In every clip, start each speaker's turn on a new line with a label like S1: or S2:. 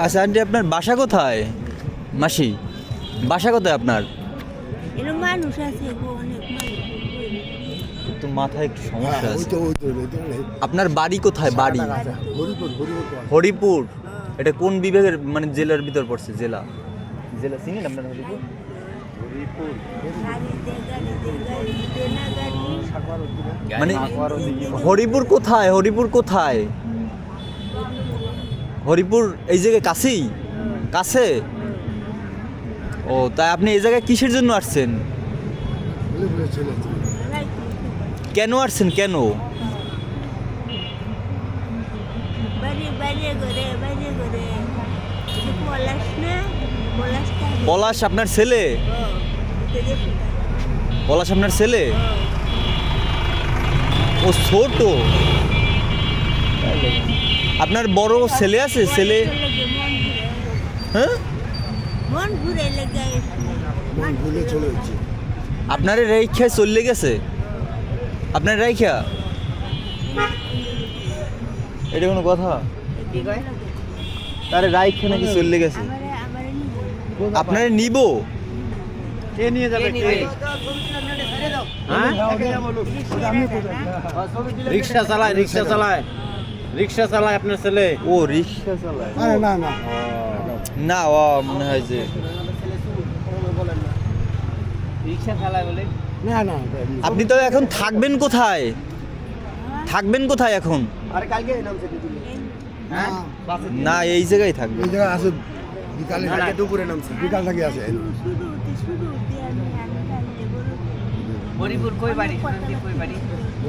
S1: আচ্ছা আন্টি, আপনার বাসা কোথায়? মাসি, বাসা কোথায় আপনার?
S2: মানুষ আছে অনেক মানুষ।
S1: তো মাথায় একটু সমস্যা আছে। আপনার বাড়ি কোথায়? বাড়ি হরিপুর। এটা কোন বিভাগের, মানে জেলার ভিতর পড়ছে? জেলা জেলা চিনেন আপনার হরিপুর? মানে হরিপুর কোথায়? হরিপুর কোথায়? হরিপুর এই জায়গায় কাছেই? কাছে? ও তাই আপনি এই জায়গায় কিসের জন্য আসছেন? কেন আসছেন? কেন? পলাশ আপনার ছেলে? পলাশ আপনার ছেলে? ও ছোট। আপনার বড় ছেলে আছে? ছেলে? হ্যাঁ, আপনার রেখা চলে গেছে? আপনার রেখা? এটা কোনো কথা? তারে রাইখা নাকি চলে গেছে? আপনারে নিব?
S3: কে নিয়ে যাবে? রিক্সা চালায়, রিক্সা চালায়, রিক্সা চালায় আপনার ছেলে?
S1: ও রিক্সা চালায়?
S3: না না
S1: না, ও মনে হয় যে
S3: রিক্সা চালায় বলে। না না,
S1: আপনি তো এখন থাকবেন কোথায়? থাকবেন কোথায় এখন?
S3: আরে কালকে নামছে দিদি। হ্যাঁ,
S1: না, এই জায়গায় থাকবেন।
S3: এই জায়গা আছে বিকালে, কালকে দুপুরে নামছে, বিকাল থেকে আছে। হরিপুর কই বাড়ি? কই বাড়ি?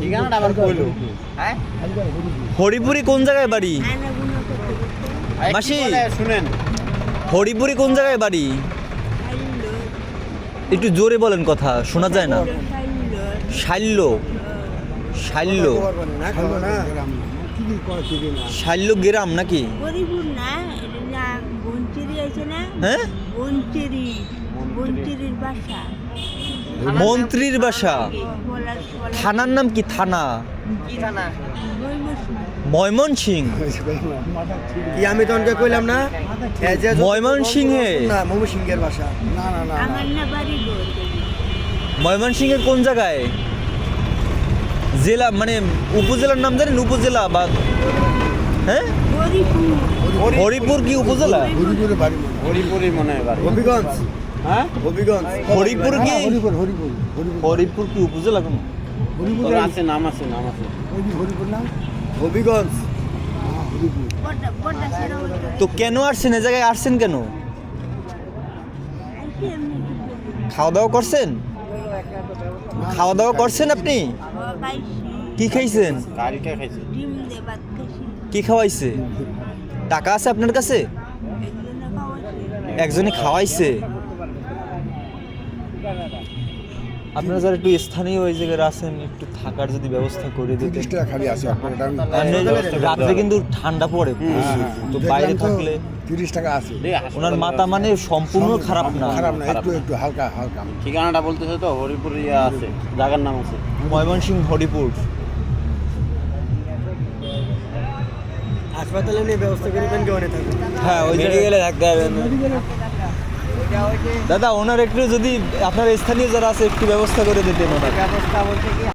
S3: ঠিকানাটা আবার কইলো। হ্যাঁ,
S1: হরিপুরে কোন জায়গায় বাড়ি? মাসি
S3: শুনেন,
S1: হরিপুরে কোন জায়গায় বাড়ি? একটু জোরে বলেন, কথা শোনা যায় না। শাল্য? শাল্য? শাল্য গ্রাম নাকি? হ্যাঁ, মন্ত্রীর বাসা। থানার নাম কি? থানা? ময়মনসিং?
S3: কি আমি তখনকে কইলাম না
S1: ময়মনসিংহে?
S3: না, ময়মনসিংহের ভাষা। না না না,
S1: ময়মনসিংহের কোন জায়গায়? জেলা মানে উপজেলার নাম জানেন? উপজেলা বা হ্যাঁ, হরিপুর কি উপজেলা?
S3: হরিপুরে বাড়ি, হরিপুরে মনে হয় বাড়ি। হবিগঞ্জ? হ্যাঁ, হবিগঞ্জ।
S1: হরিপুর কি?
S3: হরিপুর হরিপুর
S1: হরিপুর কি উপজেলা? কোন
S3: হরিপুর আছে, নাম আছে, নাম আছে। হরিপুর নাম হবিগঞ্জ।
S1: তো কেন আসছেন? এ জায়গায় আসছেন কেন? খাওয়া দাওয়া করছেন? খাওয়া দাওয়া করছেন আপনি? কি খাইছেন?
S3: গাড়িটা খাইছে।
S1: কি খাওয়াইছে? টাকা আছে আপনার কাছে? একজনে খাওয়াইছে? আপনারা যারা একটু স্থানীয় ওই জায়গায় আছেন, একটু থাকার যদি ব্যবস্থা করে দিতে।
S3: খালি আছে
S1: রাত্রে কিন্তু ঠান্ডা পড়ে, তো বাইরে থাকলে
S3: 30 টাকা আছে।
S1: ওনার মাথা মানে সম্পূর্ণ খারাপ না?
S3: খারাপ না, একটু একটু হালকা হালকা। ঠিকানাটা বলতেছে তো, হরিপুর আছে, জায়গার নাম আছে
S1: ময়মনসিংহ হরিপুর।
S3: হাসপাতালে নিয়ে ব্যবস্থা করে দেন, কেউ থাকবে।
S1: হ্যাঁ, ওই জায়গায় গেলে থাকতে হবে। দাদা, ওনার একটু যদি আপনার স্থানীয় যারা আছে একটু ব্যবস্থা করে দিতেন। ওনার
S3: ব্যবস্থা বলতে কি